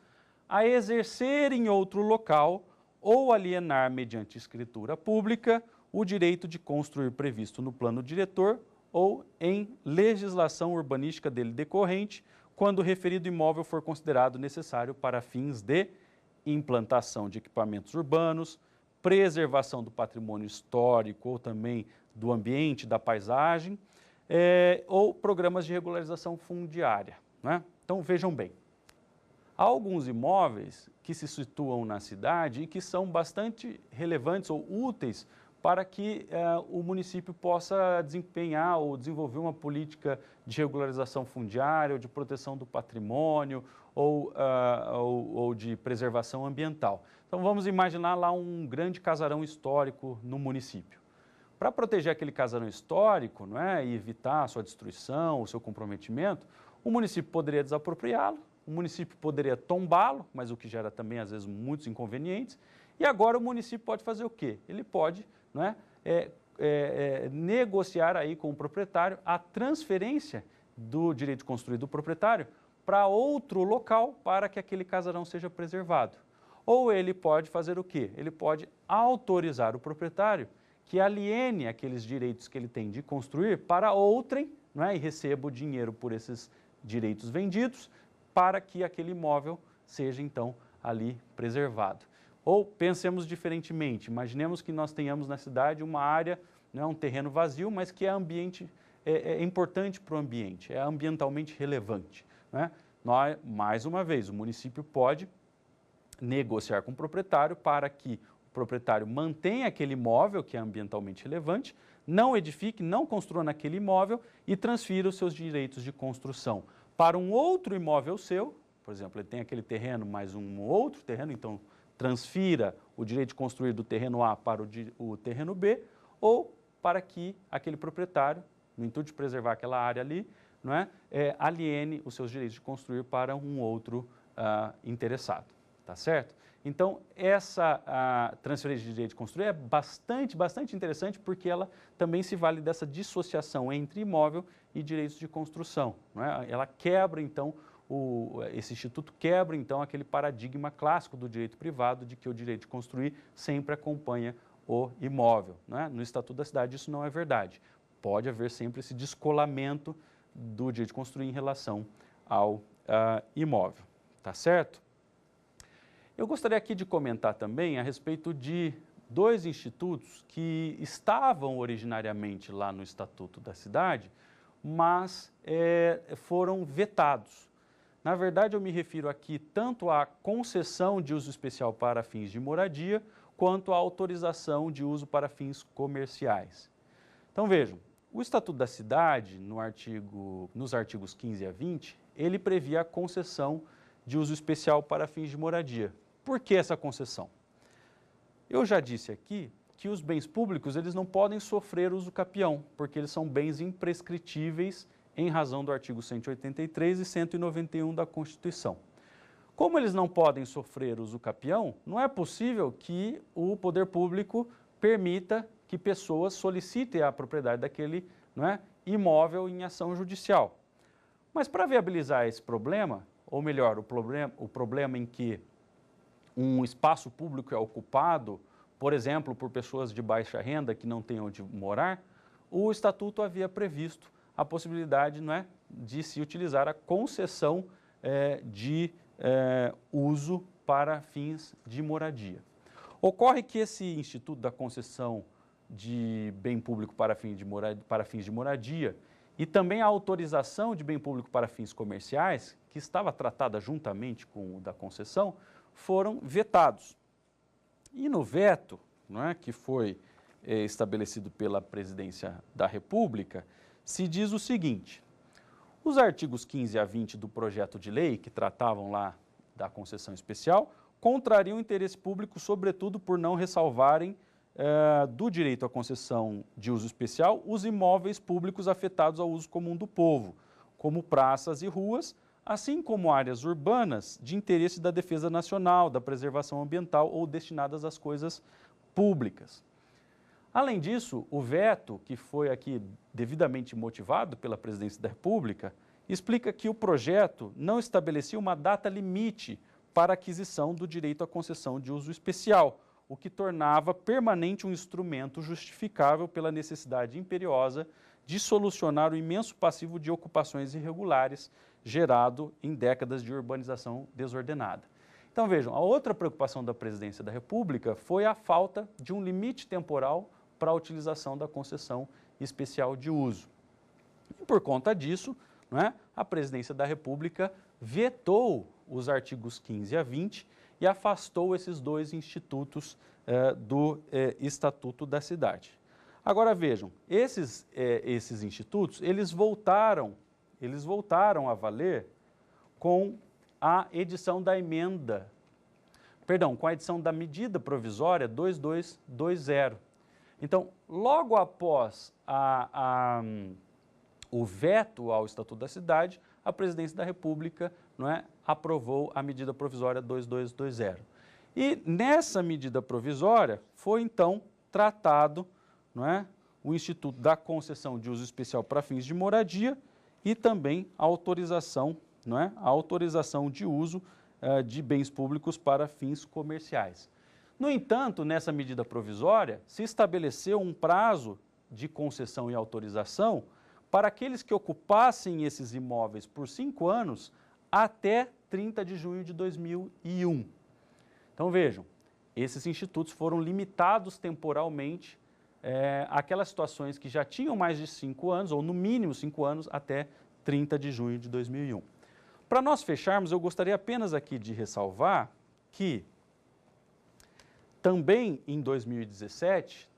a exercer em outro local ou alienar mediante escritura pública o direito de construir previsto no plano diretor ou em legislação urbanística dele decorrente, quando o referido imóvel for considerado necessário para fins de implantação de equipamentos urbanos, preservação do patrimônio histórico ou também do ambiente, da paisagem, ou programas de regularização fundiária. Então, vejam bem, há alguns imóveis que se situam na cidade e que são bastante relevantes ou úteis para que o município possa desempenhar ou desenvolver uma política de regularização fundiária ou de proteção do patrimônio ou de preservação ambiental. Então, vamos imaginar lá um grande casarão histórico no município. Para proteger aquele casarão histórico e evitar a sua destruição, o seu comprometimento, o município poderia desapropriá-lo, o município poderia tombá-lo, mas o que gera também, às vezes, muitos inconvenientes. E agora o município pode fazer o quê? Ele pode negociar aí com o proprietário a transferência do direito de construir do proprietário para outro local para que aquele casarão seja preservado. Ou ele pode fazer o quê? Ele pode autorizar o proprietário que aliene aqueles direitos que ele tem de construir para outrem, e receba o dinheiro por esses direitos vendidos para que aquele imóvel seja, então, ali preservado. Ou pensemos diferentemente, imaginemos que nós tenhamos na cidade uma área, um terreno vazio, mas que é importante para o ambiente, é ambientalmente relevante. Mais uma vez, o município pode negociar com o proprietário para que o proprietário mantenha aquele imóvel que é ambientalmente relevante, não edifique, não construa naquele imóvel e transfira os seus direitos de construção para um outro imóvel seu. Por exemplo, ele tem aquele terreno mais um outro terreno, então transfira o direito de construir do terreno A para o terreno B, ou para que aquele proprietário, no intuito de preservar aquela área ali, aliene os seus direitos de construir para um outro interessado, tá certo? Então, essa transferência de direito de construir é bastante interessante porque ela também se vale dessa dissociação entre imóvel e direitos de construção. Ela quebra, então, esse instituto quebra, então, aquele paradigma clássico do direito privado de que o direito de construir sempre acompanha o imóvel. No Estatuto da Cidade isso não é verdade. Pode haver sempre esse descolamento do direito de construir em relação ao imóvel, tá certo? Eu gostaria aqui de comentar também a respeito de 2 institutos que estavam originariamente lá no Estatuto da Cidade, mas foram vetados. Na verdade, eu me refiro aqui tanto à concessão de uso especial para fins de moradia, quanto à autorização de uso para fins comerciais. Então vejam, o Estatuto da Cidade, nos artigos 15 a 20, ele previa a concessão de uso especial para fins de moradia. Por que essa concessão? Eu já disse aqui que os bens públicos eles não podem sofrer uso capião, porque eles são bens imprescritíveis em razão do artigo 183 e 191 da Constituição. Como eles não podem sofrer uso capião, não é possível que o poder público permita que pessoas solicitem a propriedade daquele, não é, imóvel em ação judicial. Mas para viabilizar esse problema, ou melhor, o problema em que um espaço público é ocupado, por exemplo, por pessoas de baixa renda que não têm onde morar, o Estatuto havia previsto a possibilidade, não é, de se utilizar a concessão de uso para fins de moradia. Ocorre que esse Instituto da Concessão de Bem Público para fins de moradia e também a autorização de bem público para fins comerciais, que estava tratada juntamente com o da concessão, foram vetados. E no veto, não é, que foi estabelecido pela Presidência da República, se diz o seguinte: os artigos 15 a 20 do projeto de lei, que tratavam lá da concessão especial, contrariam o interesse público, sobretudo por não ressalvarem do direito à concessão de uso especial os imóveis públicos afetados ao uso comum do povo, como praças e ruas, assim como áreas urbanas de interesse da defesa nacional, da preservação ambiental ou destinadas às coisas públicas. Além disso, o veto, que foi aqui devidamente motivado pela Presidência da República, explica que o projeto não estabelecia uma data limite para a aquisição do direito à concessão de uso especial, o que tornava permanente um instrumento justificável pela necessidade imperiosa de solucionar o imenso passivo de ocupações irregulares gerado em décadas de urbanização desordenada. Então vejam, a outra preocupação da Presidência da República foi a falta de um limite temporal para a utilização da concessão especial de uso. E por conta disso, não é, a Presidência da República vetou os artigos 15 a 20 e afastou esses dois institutos do Estatuto da Cidade. Agora vejam, esses institutos, eles voltaram a valer com a edição da com a edição da medida provisória 2220. Então, logo após o veto ao Estatuto da Cidade, a Presidência da República, não é, aprovou a medida provisória 2220. E nessa medida provisória foi então tratado, não é, o Instituto da Concessão de Uso Especial para fins de moradia e também a autorização, não é, a autorização de uso de bens públicos para fins comerciais. No entanto, nessa medida provisória, se estabeleceu um prazo de concessão e autorização para aqueles que ocupassem esses imóveis por 5 anos até 30 de junho de 2001. Então vejam, esses institutos foram limitados temporalmente àquelas situações que já tinham mais de 5 anos, ou no mínimo 5 anos, até 30 de junho de 2001. Para nós fecharmos, eu gostaria apenas aqui de ressalvar que também em 2017,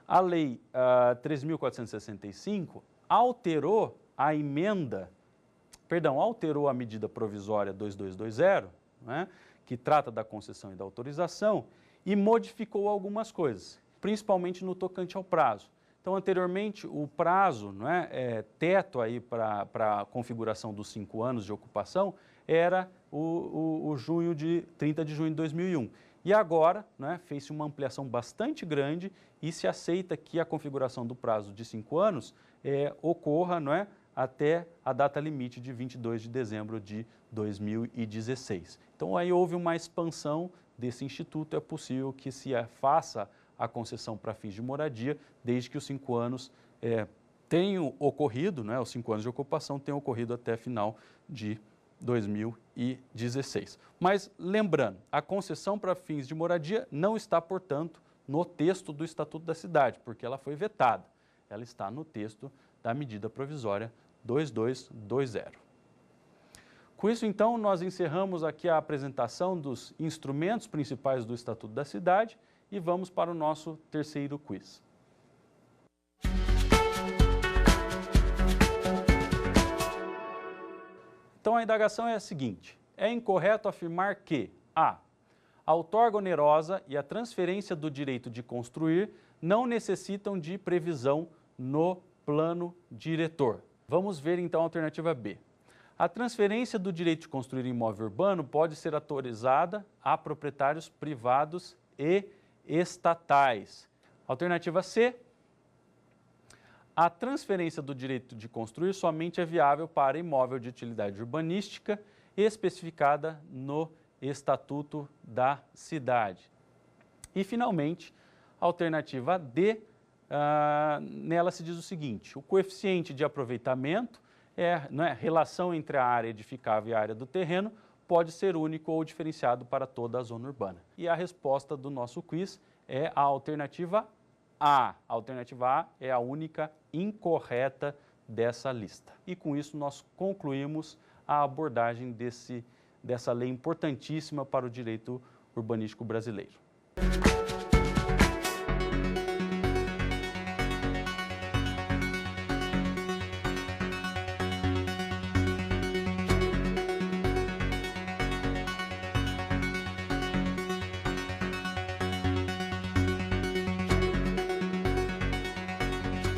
a Lei 3.465 alterou a medida provisória 2220, né, que trata da concessão e da autorização, e modificou algumas coisas, principalmente no tocante ao prazo. Então, anteriormente, o prazo, não é, teto aí para a configuração dos 5 anos de ocupação era o 30 de junho de 2001. E agora, né, fez-se uma ampliação bastante grande e se aceita que a configuração do prazo de 5 anos ocorra, não é, até a data limite de 22 de dezembro de 2016. Então, aí houve uma expansão desse instituto, é possível que se faça a concessão para fins de moradia, desde que os 5 anos tenham ocorrido, né, os 5 anos de ocupação tenham ocorrido até final de 2016. Mas, lembrando, a concessão para fins de moradia não está, portanto, no texto do Estatuto da Cidade, porque ela foi vetada. Ela está no texto da medida provisória 2220. Com isso, então, nós encerramos aqui a apresentação dos instrumentos principais do Estatuto da Cidade e vamos para o nosso terceiro quiz. Então, a indagação é a seguinte: é incorreto afirmar que a A outorga onerosa e a transferência do direito de construir não necessitam de previsão no plano diretor. Vamos ver então a alternativa B. A transferência do direito de construir imóvel urbano pode ser autorizada a proprietários privados e estatais. Alternativa C. A transferência do direito de construir somente é viável para imóvel de utilidade urbanística especificada no Estatuto da Cidade. E, finalmente, a alternativa D, nela se diz o seguinte: o coeficiente de aproveitamento, relação entre a área edificável e a área do terreno, pode ser único ou diferenciado para toda a zona urbana. E a resposta do nosso quiz é a alternativa A. A alternativa A é a única incorreta dessa lista. E com isso nós concluímos a abordagem dessa lei importantíssima para o direito urbanístico brasileiro.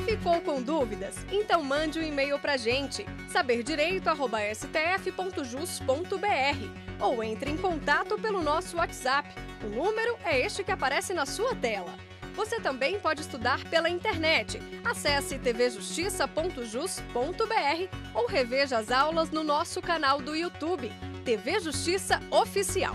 Ficou com dúvidas? Então mande um e-mail pra gente, saberdireito@stf.jus.br, ou entre em contato pelo nosso WhatsApp. O número é este que aparece na sua tela. Você também pode estudar pela internet. Acesse tvjustiça.jus.br ou reveja as aulas no nosso canal do YouTube, TV Justiça Oficial.